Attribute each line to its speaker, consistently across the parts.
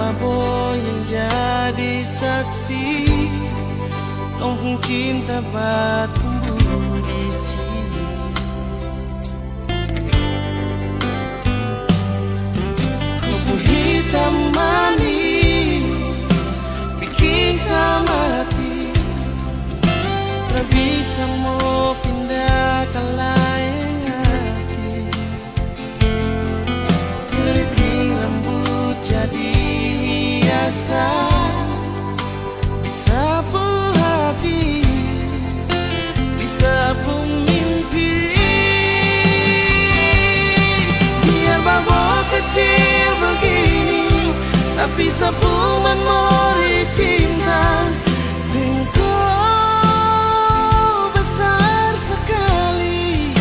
Speaker 1: Babo yang jadi saksi, tong cinta bertumbuh di sini. Kubu hitam manis bikin sama hati, tak bisa mau pindah ke lain hati. Keriting rambut jadi hiasan, disapu hati, disapu mimpi. Biar Babo kecil begini, tapi sapu memori cinta. Engkau besar sekali,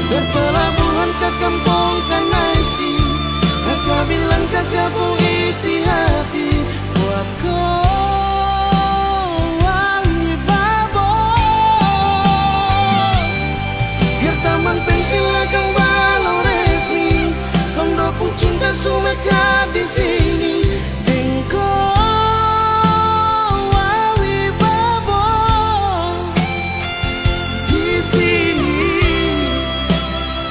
Speaker 1: berpelabuhan ke kampung Kanaisi, kakak bilang kakak bu isi hati buat kau, wali Babo. Biar taman pensil akan balau resmi, kong dopung cinta sumeka di sini. Engkau wali Babo di sini,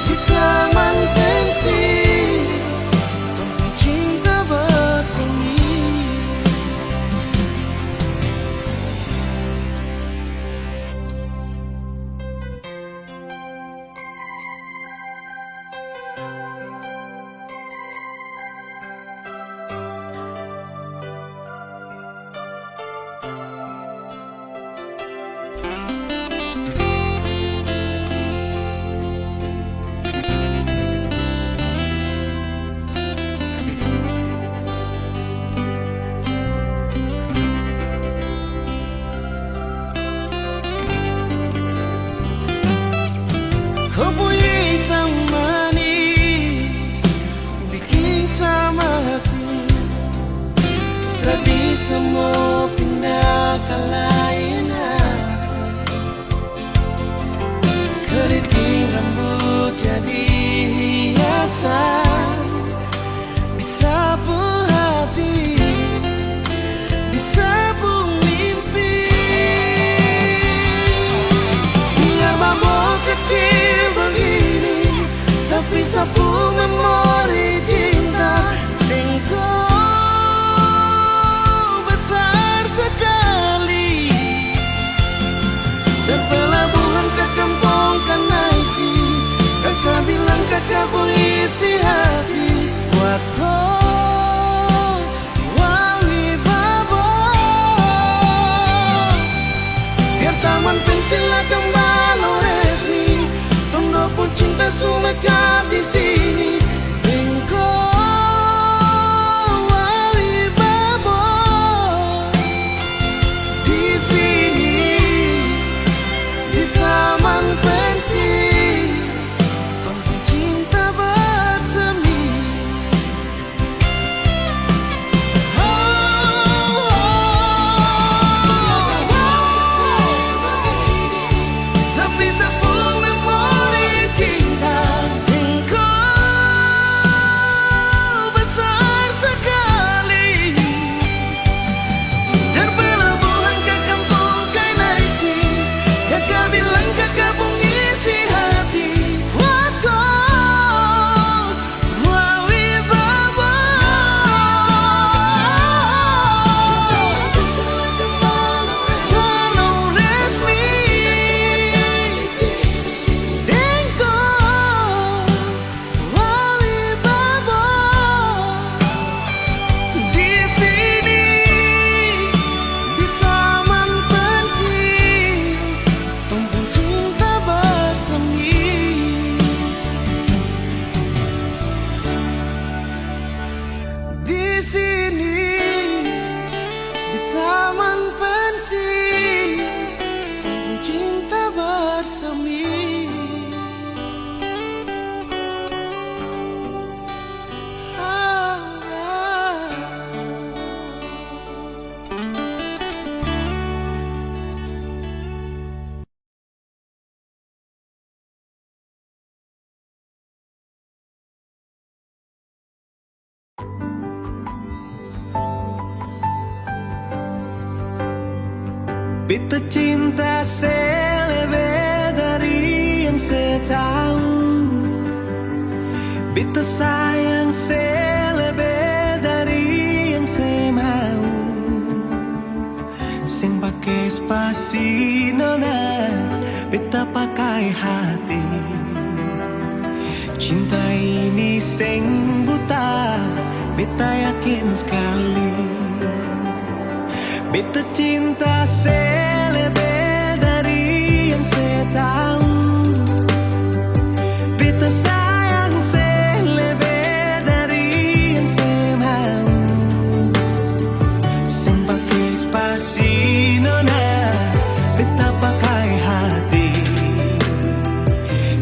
Speaker 1: di taman pensil, dopung cinta bersemi. Kubu hitam manis bikin sama hati, tak bisa mau pindah ke lain hati. Keriting rambut jadi hiasan, disapu hati, disapu mimpi. Biar Babo kecil begini, tapi sapu memori cinta. Engkau besar sekali, Beta cinta selebih dari yang saya tahu, beta sayang selebih dari yang saya mau. Sing pakai spasi nona, beta pakai hati. Cinta ini sing buta, beta yakin sekali. Beta cinta selebih dari yang saya tahu, beta sayang selebih dari yang saya mau. Sing pakai spasi nona, beta pakai hati.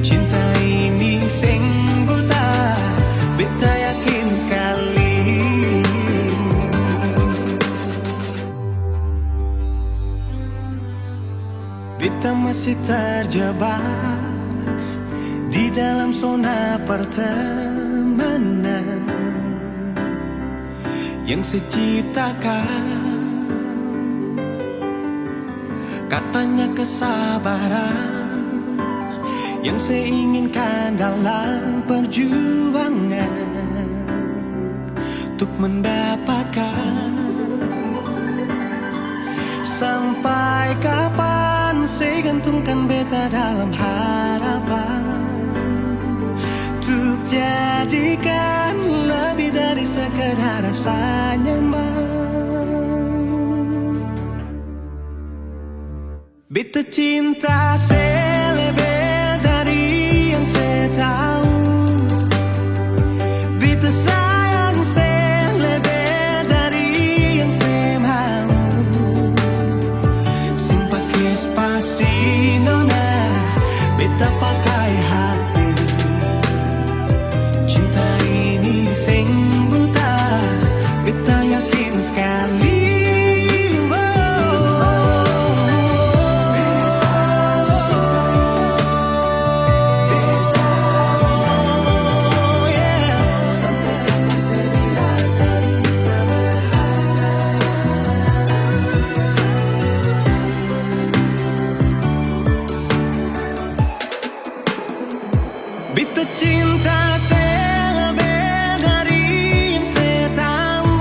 Speaker 1: Cinta ini sing buta, beta yakin sekali. Beta masih terjebak di dalam zona pertemanan yang saya ciptakan. Katanya kesabaran yang saya inginkan dalam perjuangan untuk mendapatkan. Sampai kapan saya gantungkan beta dalam harapan untuk jadikan lebih dari sekedar rasa nyaman. Beta cinta selebih dari yang saya tahu, beta sayang selebih dari yang saya mau. Sing pakai spasi nona, beta pakai hati. Cinta ini sing buta, beta yakin sekali. Beta cinta selebih dari yang saya tahu,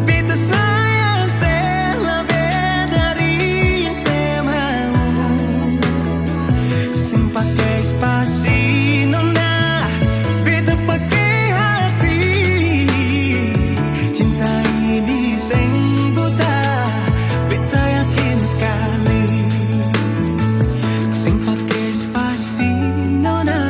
Speaker 1: beta sayang selebih dari yang saya mau. Sing pakai spasi nona, beta pakai hati. Cinta ini sing buta, beta yakin sekali. Sing pakai spasi nona,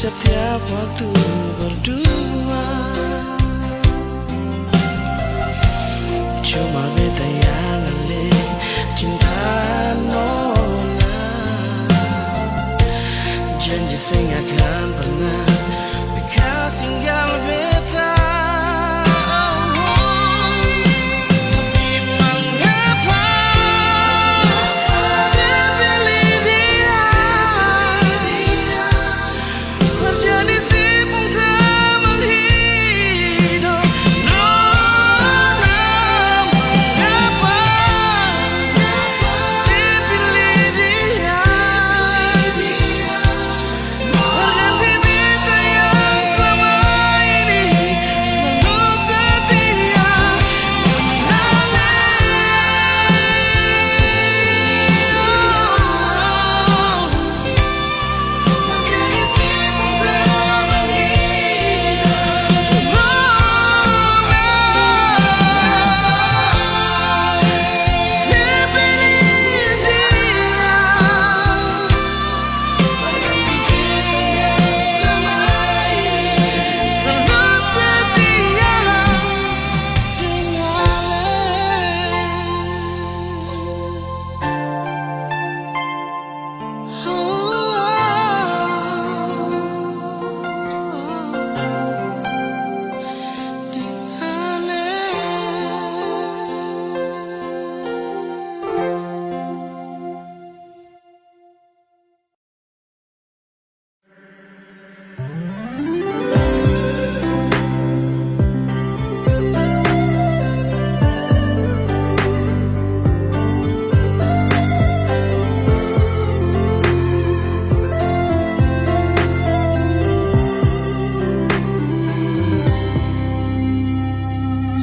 Speaker 1: setiap waktu berdua. Cuma beta yang ngalih cinta nona. Janji saya gak akan pernah bekas tinggal beta.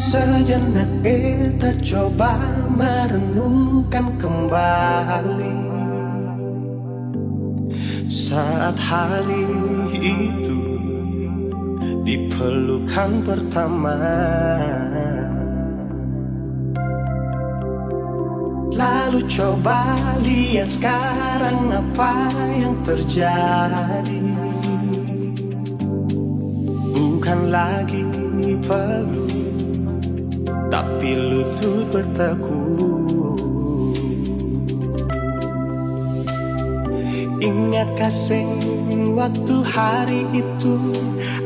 Speaker 2: Sejenak kita coba merenungkan kembali saat hari itu di pelukan pertama. Lalu coba lihat sekarang apa yang terjadi. Bukan lagi perlu tapi lutut bertekuk. Ingat kasih waktu hari itu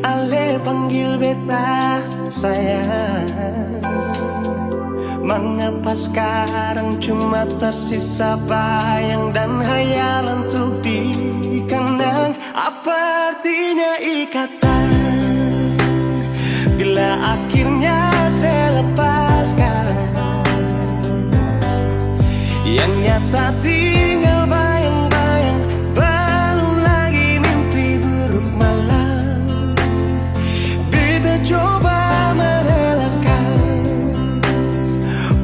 Speaker 2: Ale panggil beta sayang. Mengapa sekarang cuma tersisa bayang dan hayalan untuk dikenang? Apa artinya ikatan bila akhirnya saya lepaskan? Yang nyata tinggal bayang-bayang, belum lagi mimpi buruk malam. Beta coba merelakan,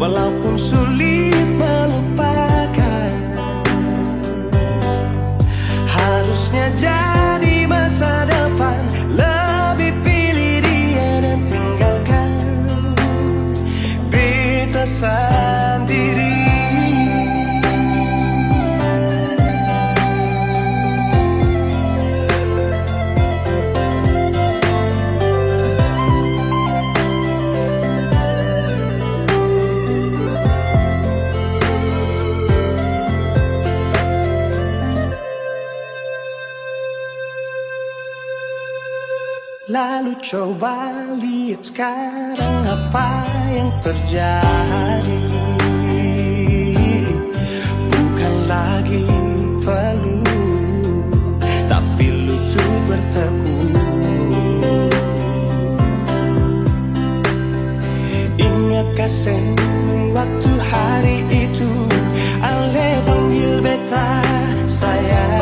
Speaker 2: walaupun sulit melupakan. Harusnya jadi masa depan, lebih pilih dia dan tinggalkan beta sendiri. Lalu coba lihat sekarang apa yang terjadi. Bukan lagi perlu tapi lutut bertekuk. Ingat kasih waktu hari itu Ale panggil beta sayang.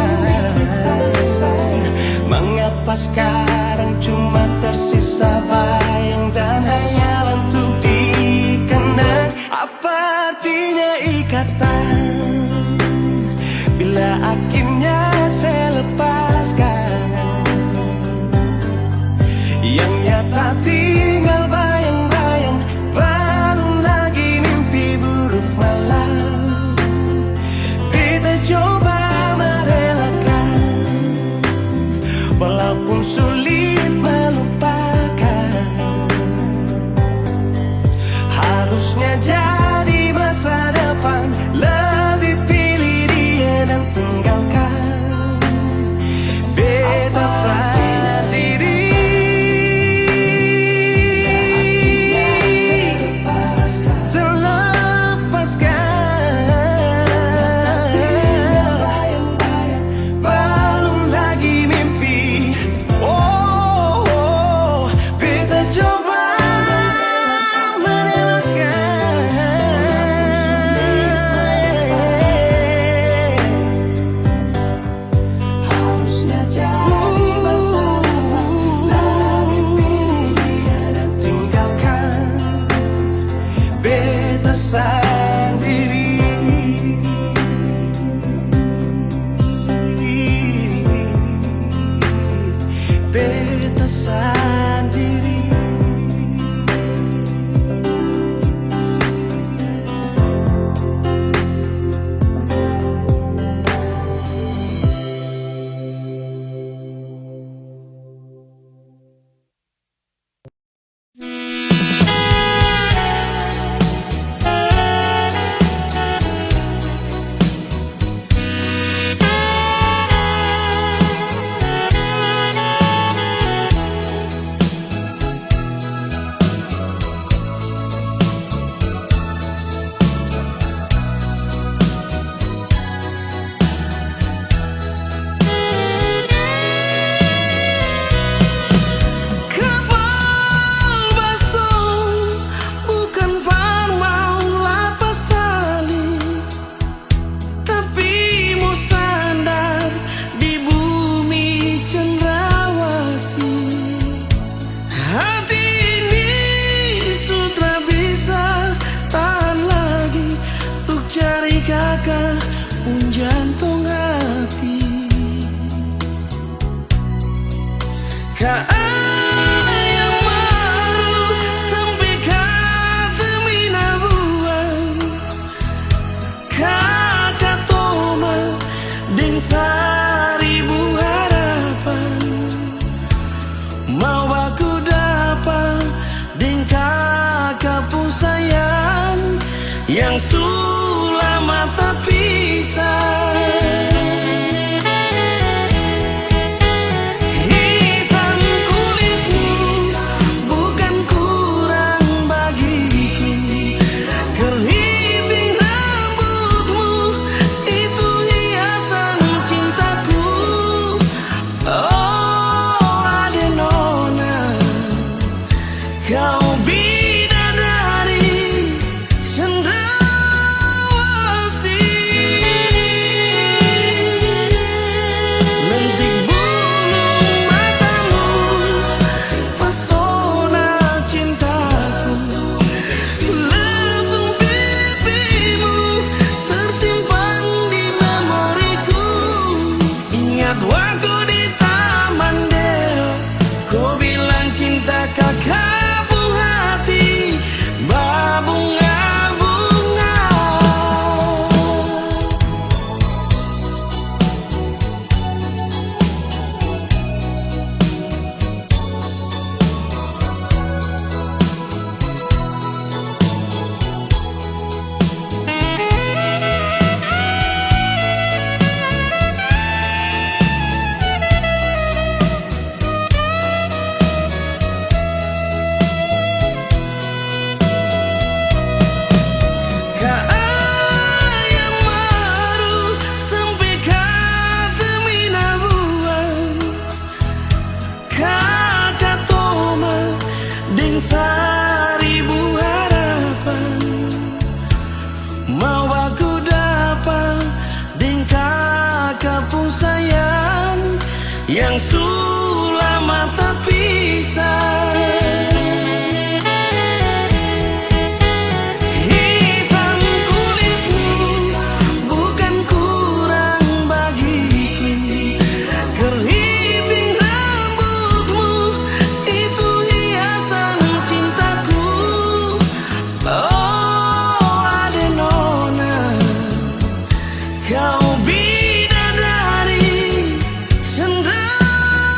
Speaker 2: Mengapa sekarang cuma tersisa bayang dan hayalan untuk dikenang? Apa artinya ikatan bila akhirnya saya lepaskan? Yang nyata tinggal bayang-bayang, belum lagi mimpi buruk malam. Beta coba merelakan, walaupun sulit melupakan. Harusnya jadi masa depan, lebih pilih dia dan tinggalkan beta sendiri. Beta sendiri. Jantung hati yang baru sampai kata minabuan kakak toma deng seribu harapan mau aku dapat deng kakak pun sayang yang sulama tapi hitam kulitmu bukan kurang bagiku, keriting rambutmu itu hiasan cintaku. Oh Adenona, kau bidadari cendrawasih. Waktu di taman Deo, kau bilang cinta kakak buah hati berbunga-bunga. Seribu harapan mau aku dapat deng kakak pun sayang yang sulama terpisah. Hitam kulitmu bukan kurang bagiku, keriting rambutmu itu hiasan cintaku. Oh Adenona, kau bidadari cendrawasih.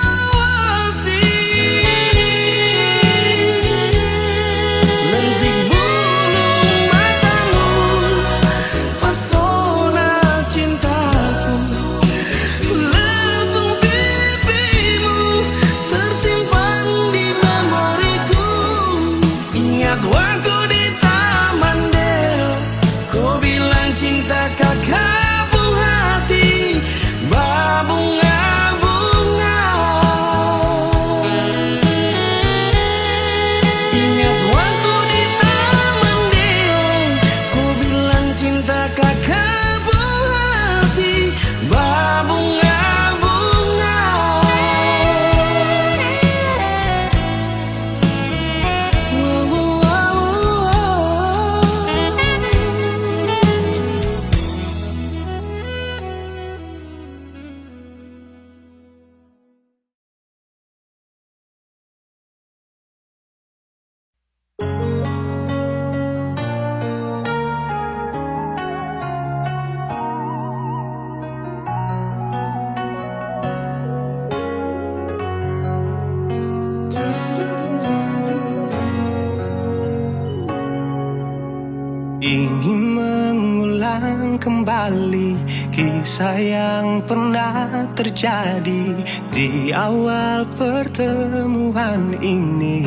Speaker 3: kembali kisah yang pernah terjadi di awal pertemuan ini.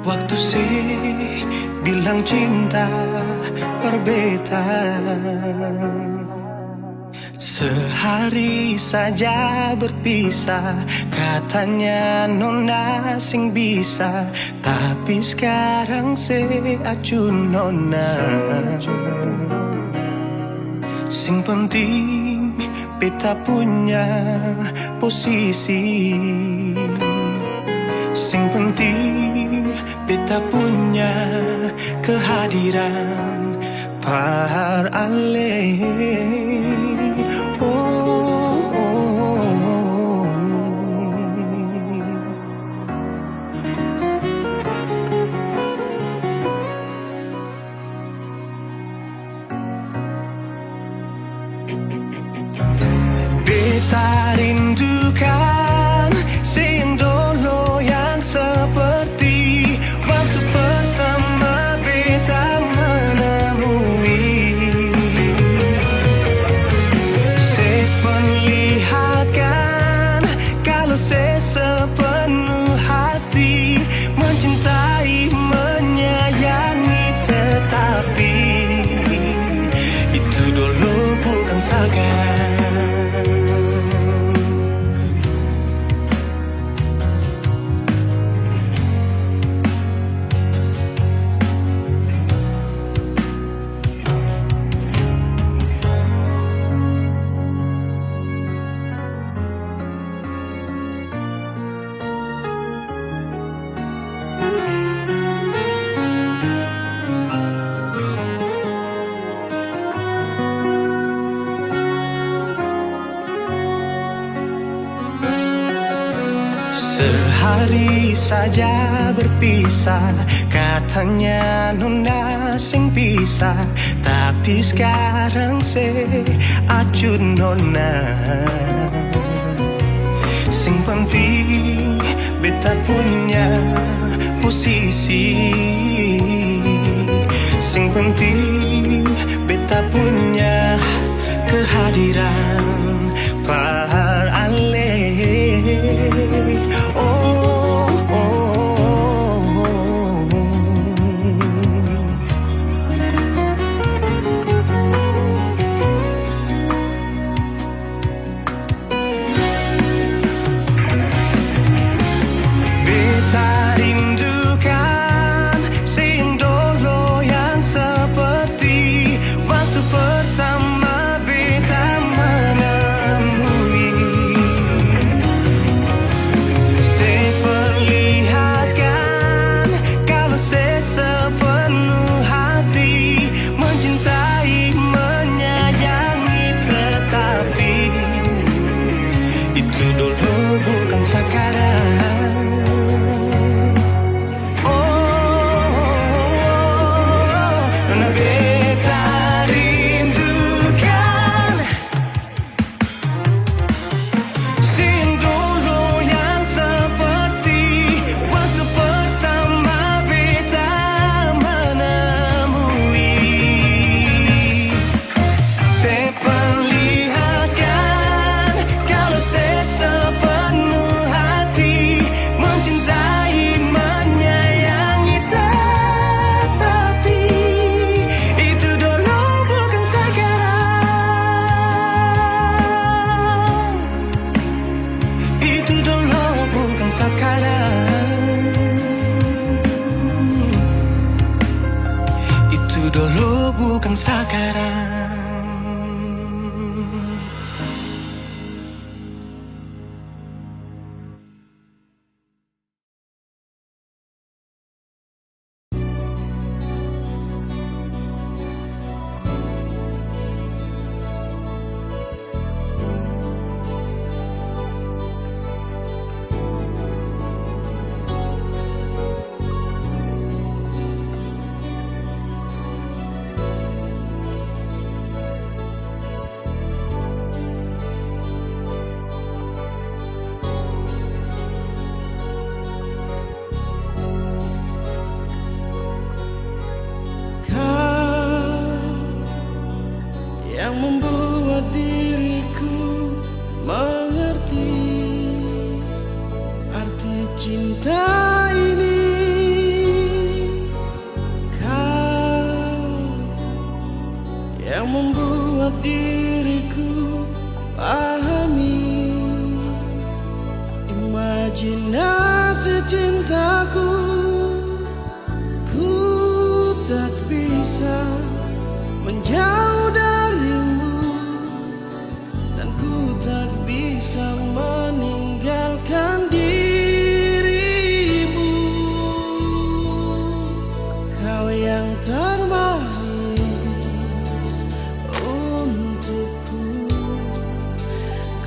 Speaker 3: Waktu sih bilang cinta berbeda, sehari saja berpisah, katanya nona sing bisa, tapi sekarang se acun nona. Sing penting beta punya posisi, sing penting beta punya kehadiran par ale. Beta rindukan siang dulu yang seperti waktu pertama beta menemui. Saya perlihatkan kalau saya sepenuh hati mencintai, menyayangi, tetapi itu dulu bukan sekarang. Sehari saja berpisah, katanya nona sing pisah, tapi sekarang se acun nona. Sing penting beta punya posisi, sing penting beta punya kehadiran par ale.
Speaker 2: Pertama beta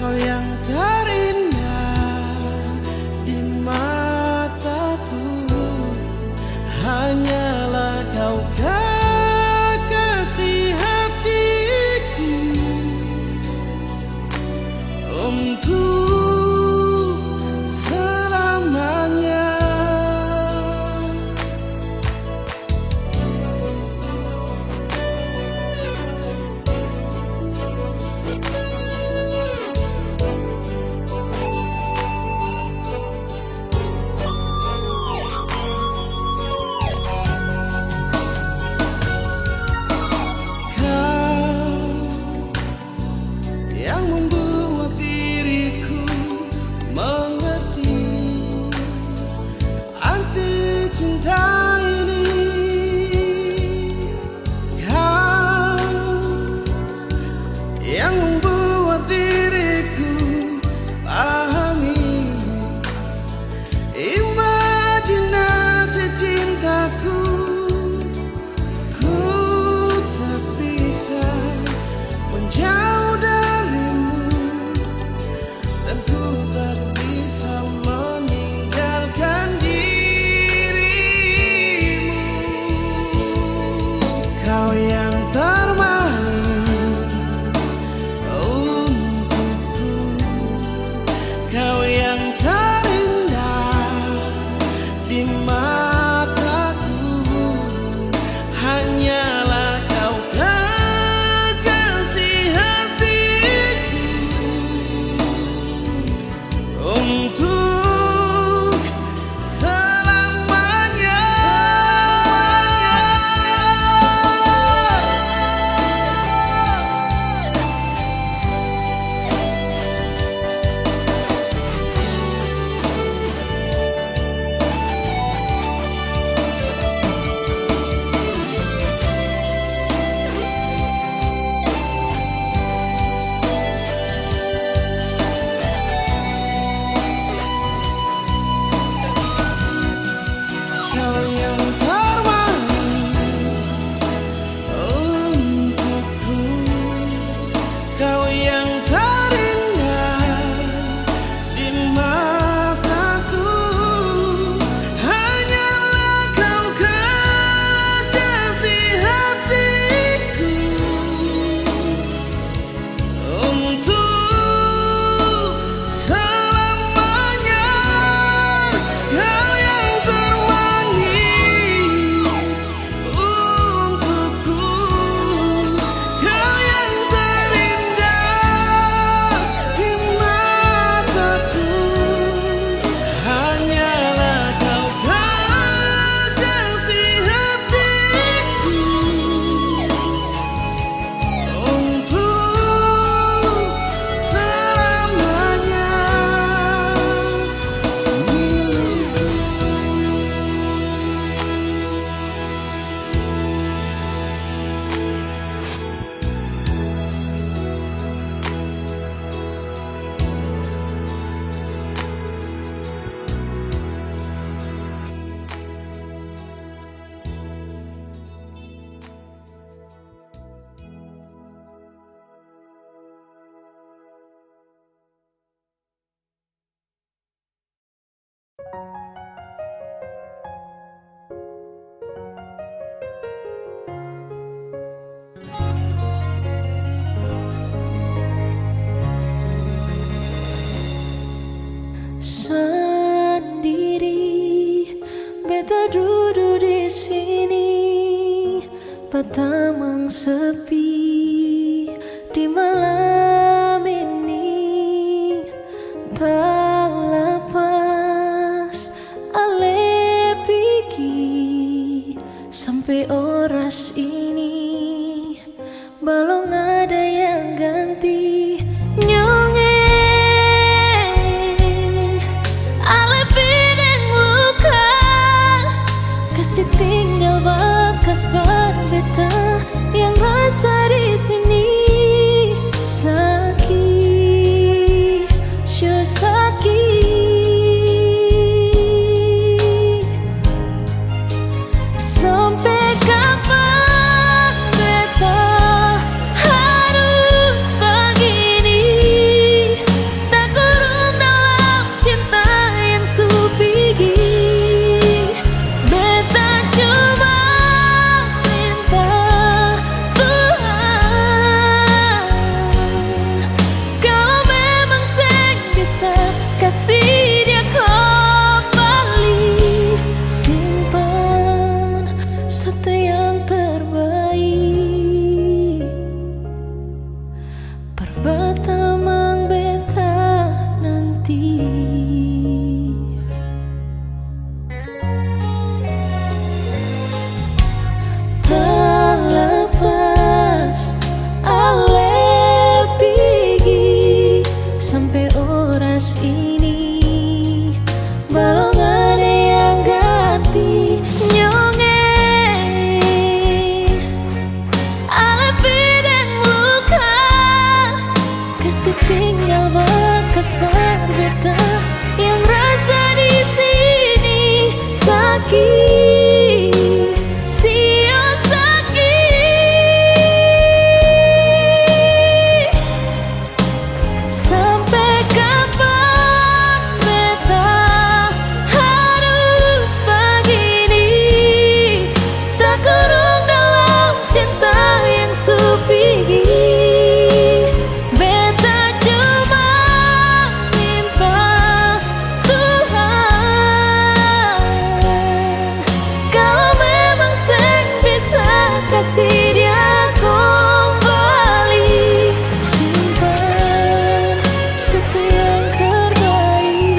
Speaker 1: kau yang terindah di mataku, hanyalah kau kekasih hatiku untuk selamanya. Yang membuat diriku mengerti arti cinta ini. Kau yang membuat diriku pahami imajinasi cintaku. Ku tak bisa menjauh darimu, dan ku tak bisa meninggalkan dirimu. Kau yang termanis untukku, kau yang terindah di mataku, hanyalah kau kekasih hatiku untuk selamanya. Kau yang termanis untukku, kau yang terindah di mataku, hanyalah kau kekasih hatiku untuk selamanya. Kau yang termanis untukku, kau yang terindah di mataku, hanyalah kau kekasih hatiku untuk selamanya.
Speaker 4: Sendiri, beta duduk di sini, patamang sepi di malam ini. Tak lepas ale pigi sampai oras ini, belum ada yang ganti nyongeng. Ale pideng luka, kasih tinggal bekas bar beta yang rasa tinggal bekas berbeda yang rasa di sini sakit, sio sakit. Sampai kapan beta harus begini, tak kurung dalam cinta yang supigi. Beta cuma minta Tuhan, kalau memang sen bisa kasih dia kembali, simpan satu yang terbaik.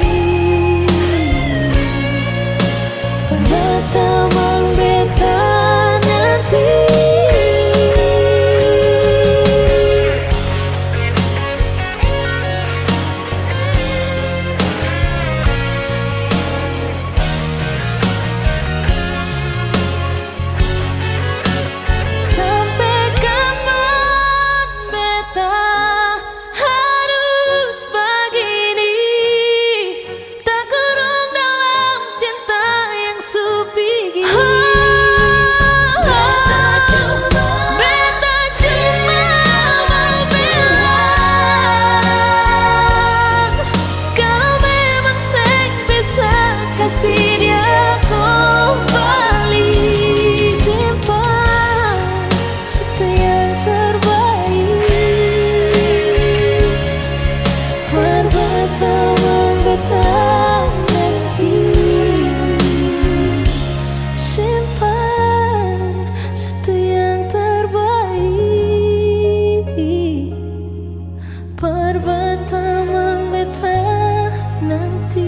Speaker 4: Pertama beta nanti. Sampai kapan beta harus begini, tak kurung dalam cinta yang supigi. Beta cuma mau bilang, kalau memang sen bisa kasih dia kembali, simpan satu yang terbaik. Pertama beta nanti, simpan satu yang terbaik. Pertama beta nanti.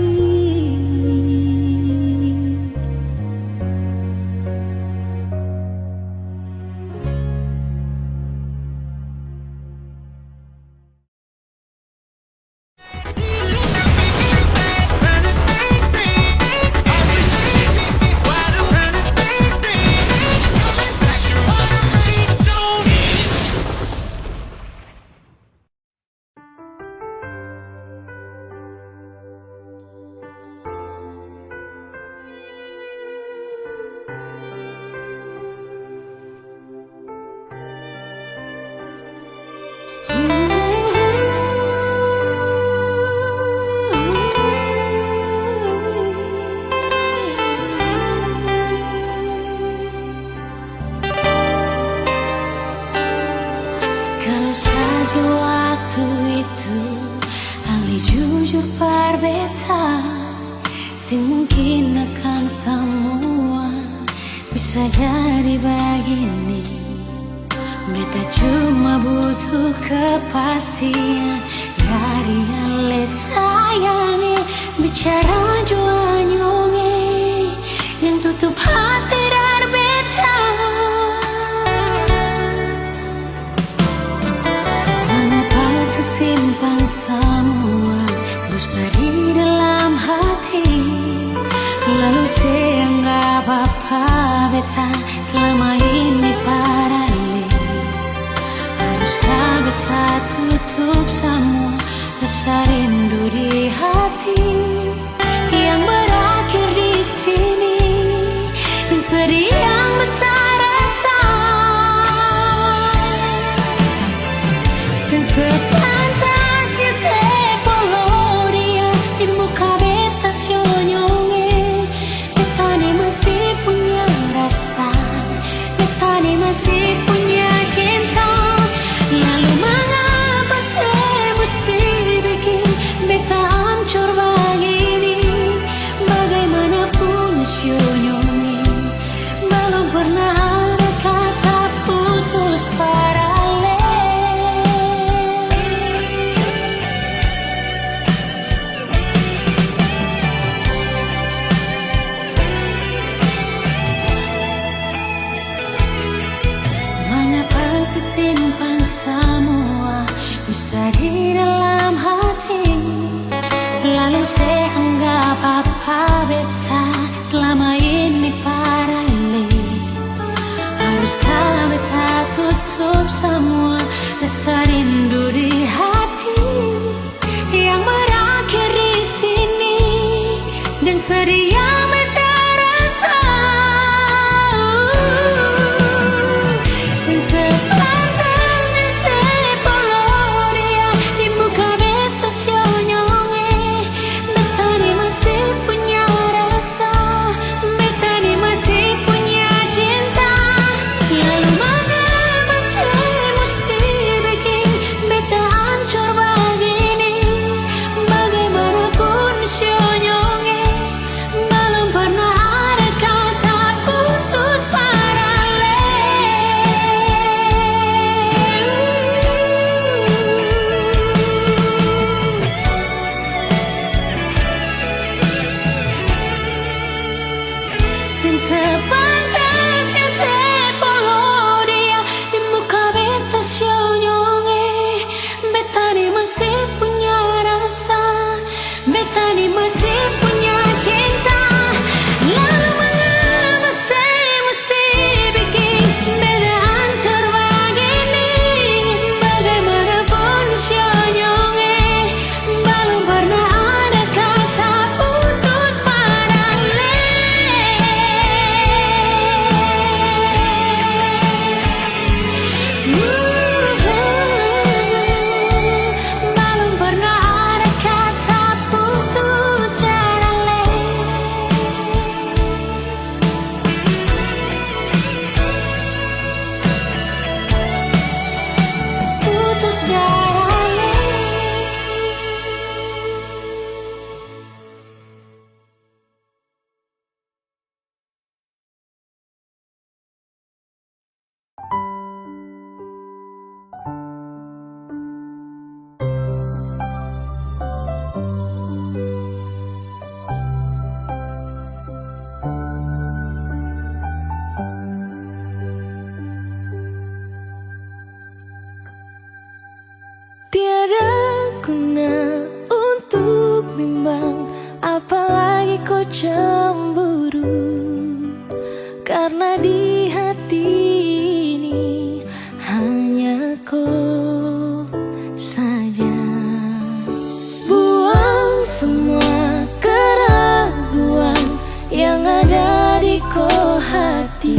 Speaker 4: Kalau saja waktu itu Ali jujur berbeta, sing mungkin akan semua bisa jadi begini. Beta cuma butuh kepastian dari Ale sayangi, bicara jua nyonge yang tutup hati dari beta. Mengapa sesimpan semua dus dari dalam hati, lalu seanggap apa beta selama ini parale. Haruskah beta tutup semua rasa rindu di hati yang berakhir di sini, dan sedih yang beta rasa. Sepantasnya sepoloria di muka beta sionyonge, beta ni masih punya rasa, beta ni masih punya cinta. Lalu mengapa saya mesti bikin beta sedia beta rasa. Sing sepantasnya sepoloria di muka beta sionyonge. Beta ni masih punya rasa, beta ni masih punya cinta. Lalu mengapa sih mesti bikin beta hancur begini? Bagaimanapun sionyonge, belum pernah ada kata putus Sing sepantasnya sepoloria di muka beta sionyonge. Beta ni masih punya rasa, beta ni masih punya cinta. Lalu mengapa saya mesti bikin beta hancur begini? Bagaimanapun sionyonge, belum pernah ada kata putus belum pernah ada kata putus tiada guna untuk bimbang, apalagi kau cemburu. Karena di hati ini hanya kau saja. Buang semua keraguan yang ada di kau hati,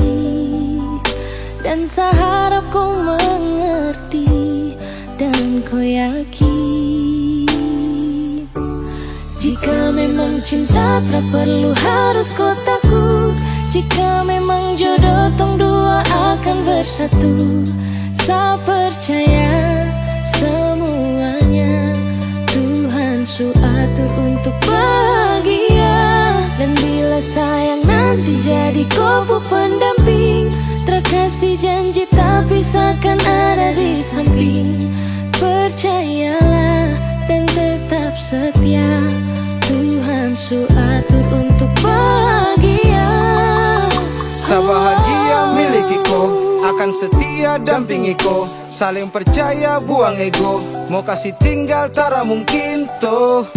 Speaker 4: dan saya harap kau mengerti dan kau yakin. Jika memang cinta tak perlu harus kau takut. Jika memang jodoh tong dua akan bersatu. Saya percaya semuanya Tuhan su atur untuk bahagia. Dan bila sayang nanti jadi kau pendamping, terkasih janji tapi seakan ada di samping. Percayalah dan tetap setia, Tuhan su atur untuk bahagia.
Speaker 5: Sabahagia miliki-ko, akan setia dampingi ko. Saling percaya buang ego, mau kasih tinggal tara mungkin to.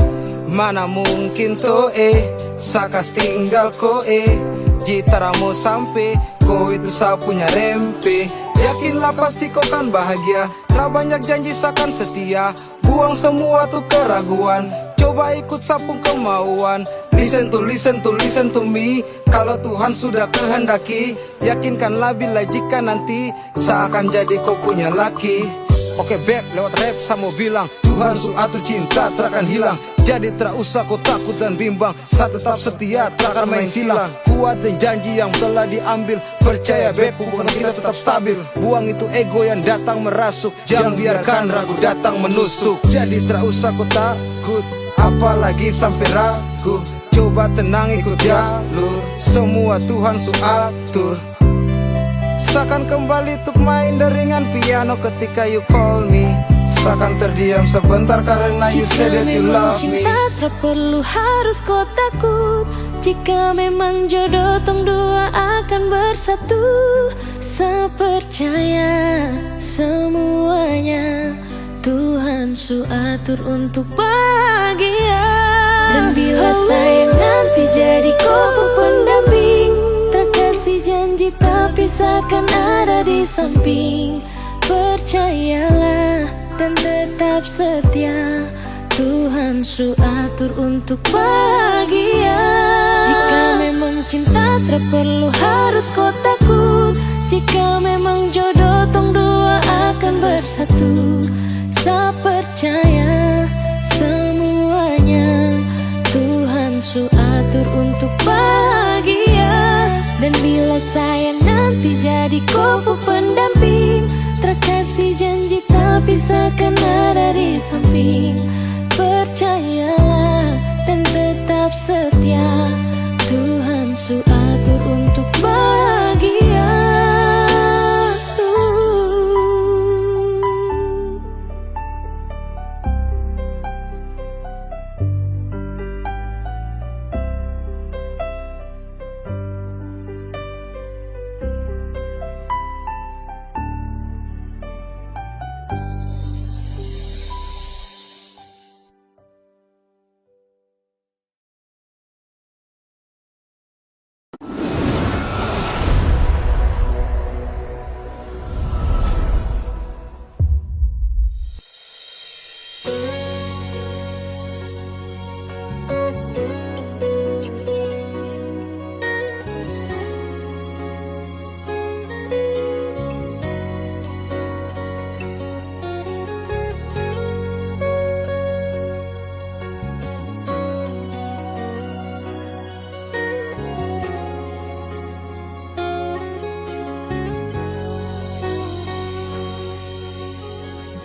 Speaker 5: Mana mungkin to sakas tinggal ko jitara mau sampai ko itu sa punya rempe. Yakinlah pasti kau kan bahagia, tak banyak janji sakan setia. Buang semua tuh keraguan, coba ikut sapung kemauan. Listen to me. Kalau Tuhan sudah kehendaki, yakinkanlah bila jika nanti seakan jadi kau punya laki. Oke beb, lewat rap saya mau bilang, Tuhan su atur cinta takkan hilang. Jadi tak usah kau takut dan bimbang, saya tetap setia takkan main silang. Kuatin janji yang telah diambil, percaya beb hubungan kita tetap stabil. Buang itu ego yang datang merasuk, jangan biarkan ragu datang menusuk. Jadi tak usah kau takut, apalagi sampai ragu. Coba tenang ikut jalur, semua Tuhan su atur. Seakan kembali untuk main deringan piano ketika you call me. Seakan terdiam sebentar karena you said that you love me.
Speaker 4: Jika memang cinta tak perlu harus kau takut. Jika memang jodoh tong dua akan bersatu. Saya percaya semuanya Tuhan su atur untuk bahagia. Dan bila sayang nanti jadi kau pendamping, terkasih janji tapi seakan ada di samping. Percayalah dan tetap setia, Tuhan su atur untuk bahagia. Jika memang cinta tak perlu harus kau takut. Jika memang jodoh tong dua akan bersatu. Saya percaya semuanya Tuhan su atur untuk bahagia. Dan bila sayang nanti jadi kopu pendamping, terkasih janji tapi seakan ada di samping. Percayalah dan tetap setia, Tuhan su atur untuk bahagia.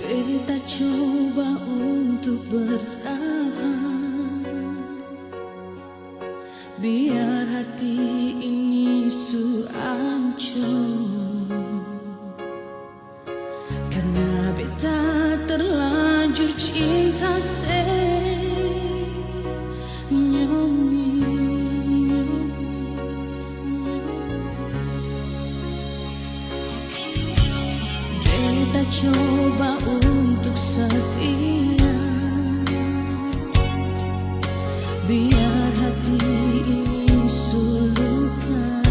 Speaker 2: Kita coba untuk bertahan, biar hati ini su hancur. Karena beta terlanjur cinta Beta coba untuk setia, biar hati ini sulukan.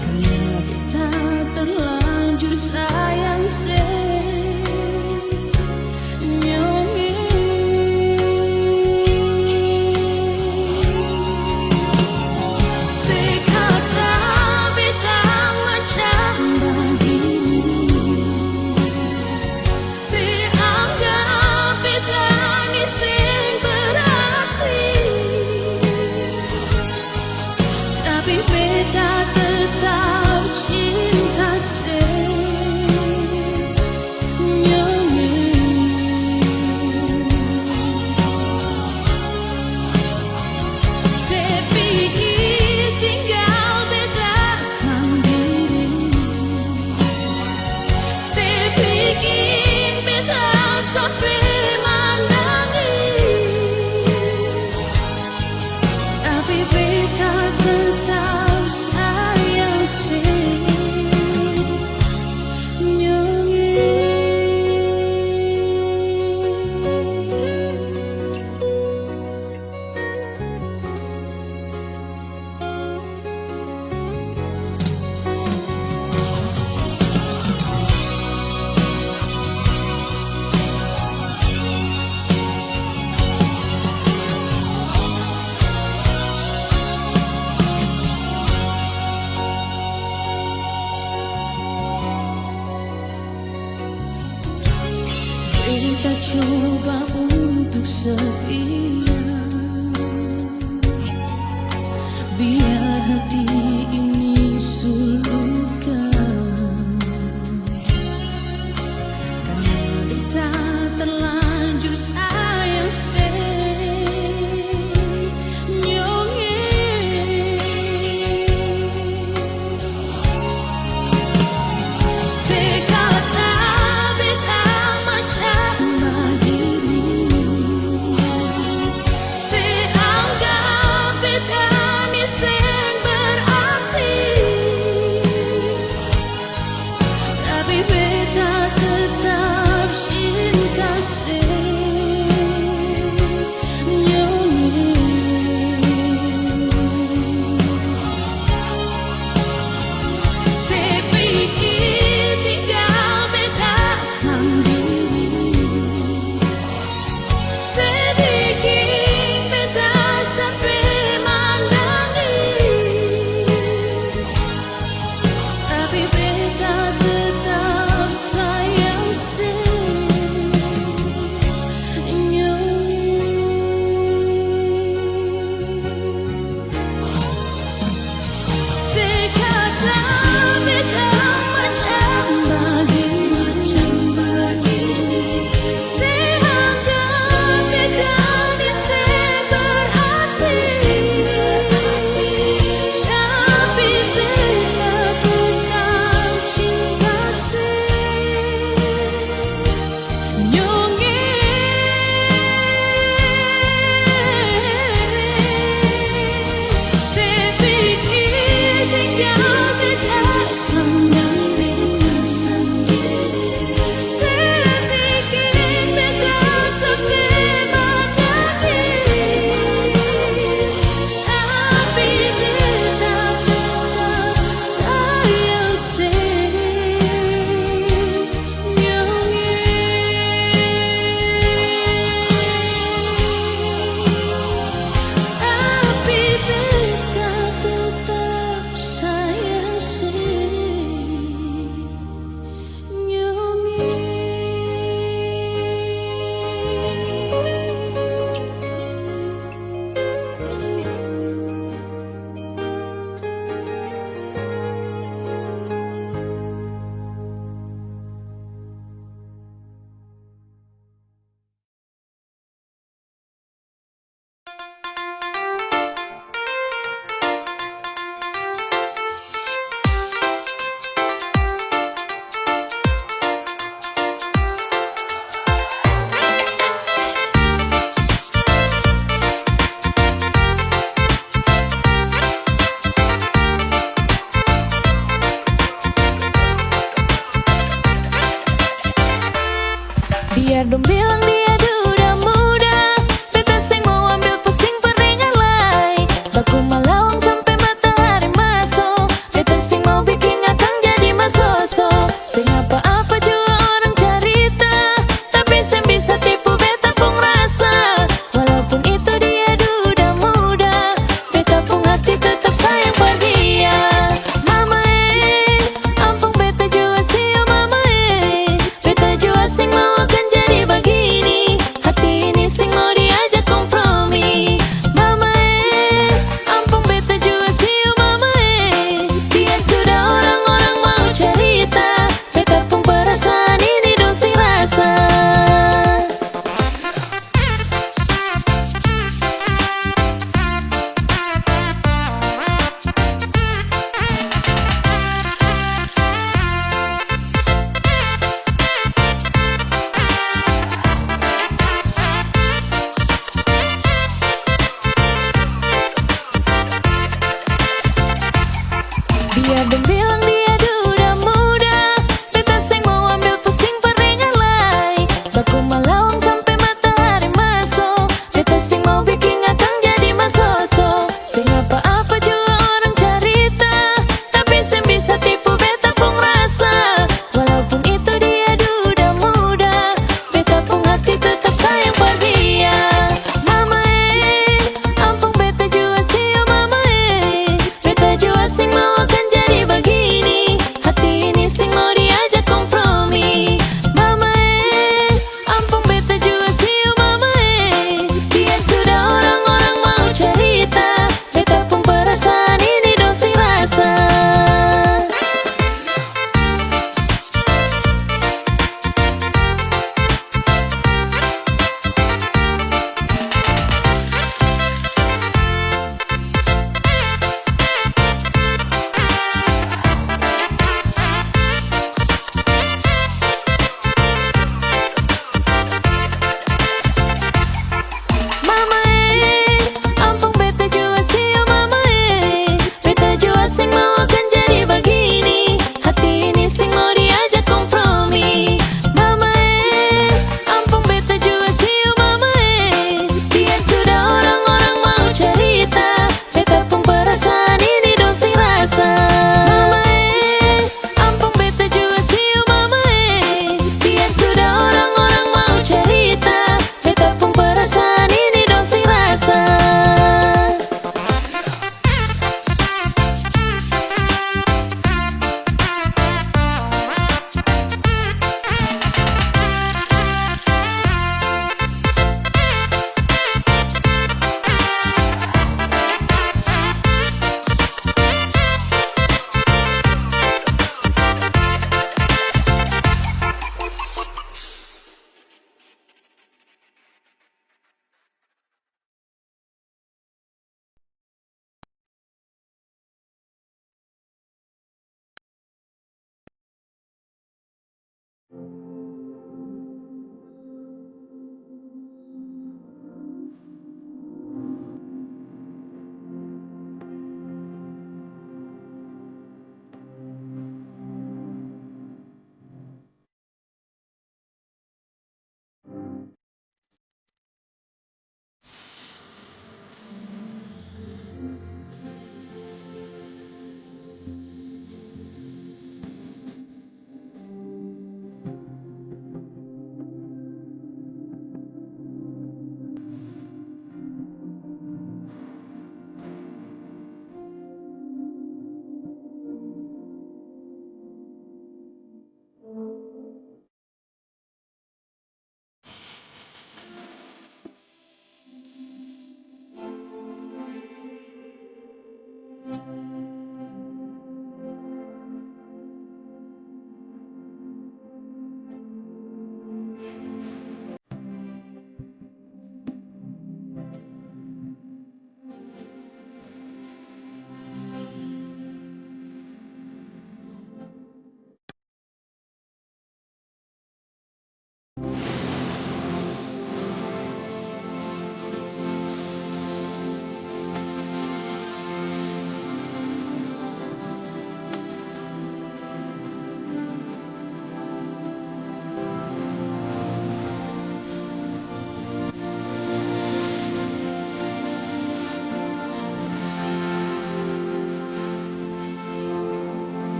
Speaker 2: Karena beta terlanjur sayang Kita coba untuk setia, biar hati ini sulukan. Karena kita terlanjur sayang seanggap beta ni seng berarti.
Speaker 4: dong bilang dia duda muda, beta sing mau ambil pusing peringalai. Baku malawang sampai matahari masuk, beta sing mau bikin akang jadi masoso. Sing apa-apa juga orang cerita, tapi sing bisa tipu beta pun rasa. Walaupun itu dia duda muda, beta pun hati tetap sayang per dia. Mama ampun beta jua sih oh mama beta jua sing mau akan jadi begini. Hati ini sing mau diajak kompromi. Mama ampun beta jua sih oh mama biar sudah orang-orang mau cerita, beta pun perasaan ini dong sing rasa. Biar dong bilang dia duda muda, beta sing mau ambil pusing peringalai. Baku malawang sampai matahari masuk, beta sing mau bikin akang jadi masoso. Sing apa-apa juga orang cerita, tapi sing bisa tipu beta pun rasa. Walaupun itu dia duda muda, beta pun hati tetap sayang per dia. Mama ampun beta jua sih oh mama beta jua sing mau akan jadi begini. Hati ini sing mau diajak kompromi. Mama ampun beta jua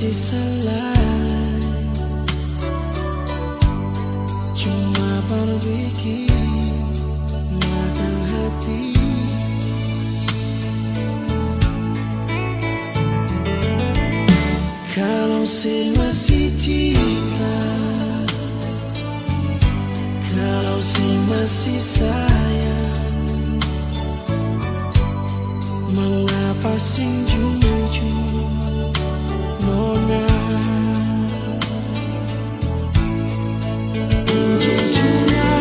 Speaker 1: masih salah, cuma berbikin makan hati. Kalau saya masih cinta, kalau saya masih sayang, mengapa sing jujur nona? Jujurnya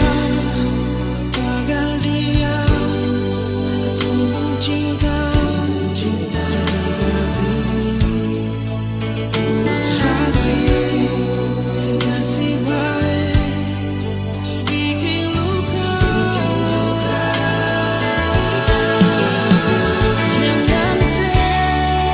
Speaker 1: gagal diam, tumbuh cinta, cinta hati sing kasih baik bikin luka. Jangan sedih,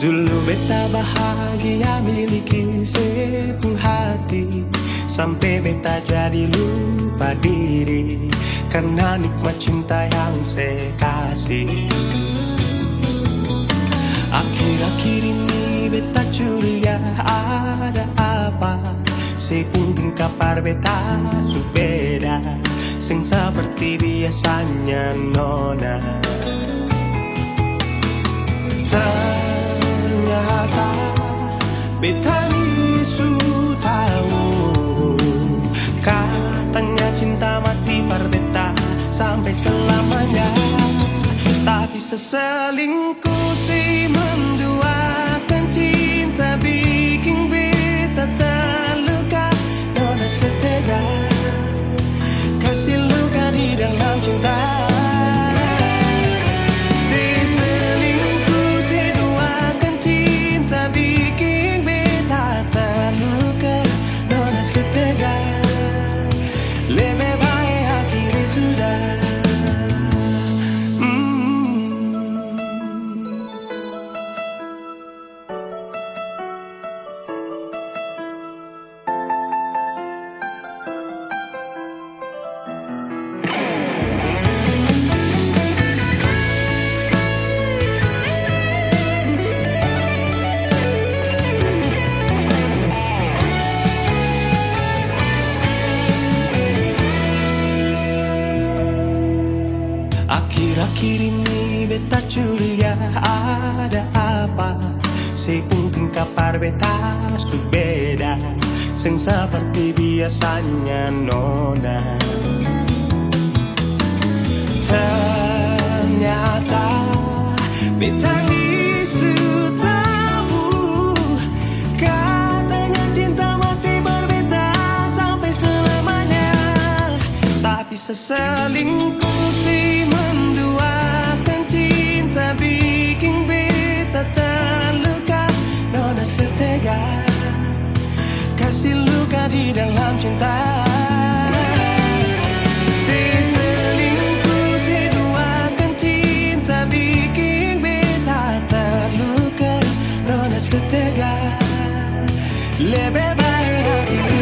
Speaker 3: Dulu beta bahagia miliki sepenuh hati, sampai beta jadi lupa diri karena nikmat cinta yang saya kasih. Akhir-akhir ini beta curiga ada apa, sepungkin kabar beta su beda, sing seperti biasanya nona. Ternyata beta ni su tahu, katanya cinta mati par beta sampai selamanya. Tapi seselingkuh si menduakan cinta bikin beta terluka. Nona setega kasih luka di dalam cinta. Si selingkuh si duakan cinta bikin beta terluka. Nona setega lebih baik akhiri sudah. Akhir-akhir ini beta curiga ada apa, sepungkin kabar beta su beda, sing seperti biasanya nona. Ternyata beta ni su tahu, katanya cinta mati berbeda sampai selamanya. Tapi seselingkuh si menduakan cinta bikin beta terluka. Nona setega kasih luka di dalam cinta. Si selingkuh si duakan cinta bikin beta terluka. Nona setega lebih baik akhiri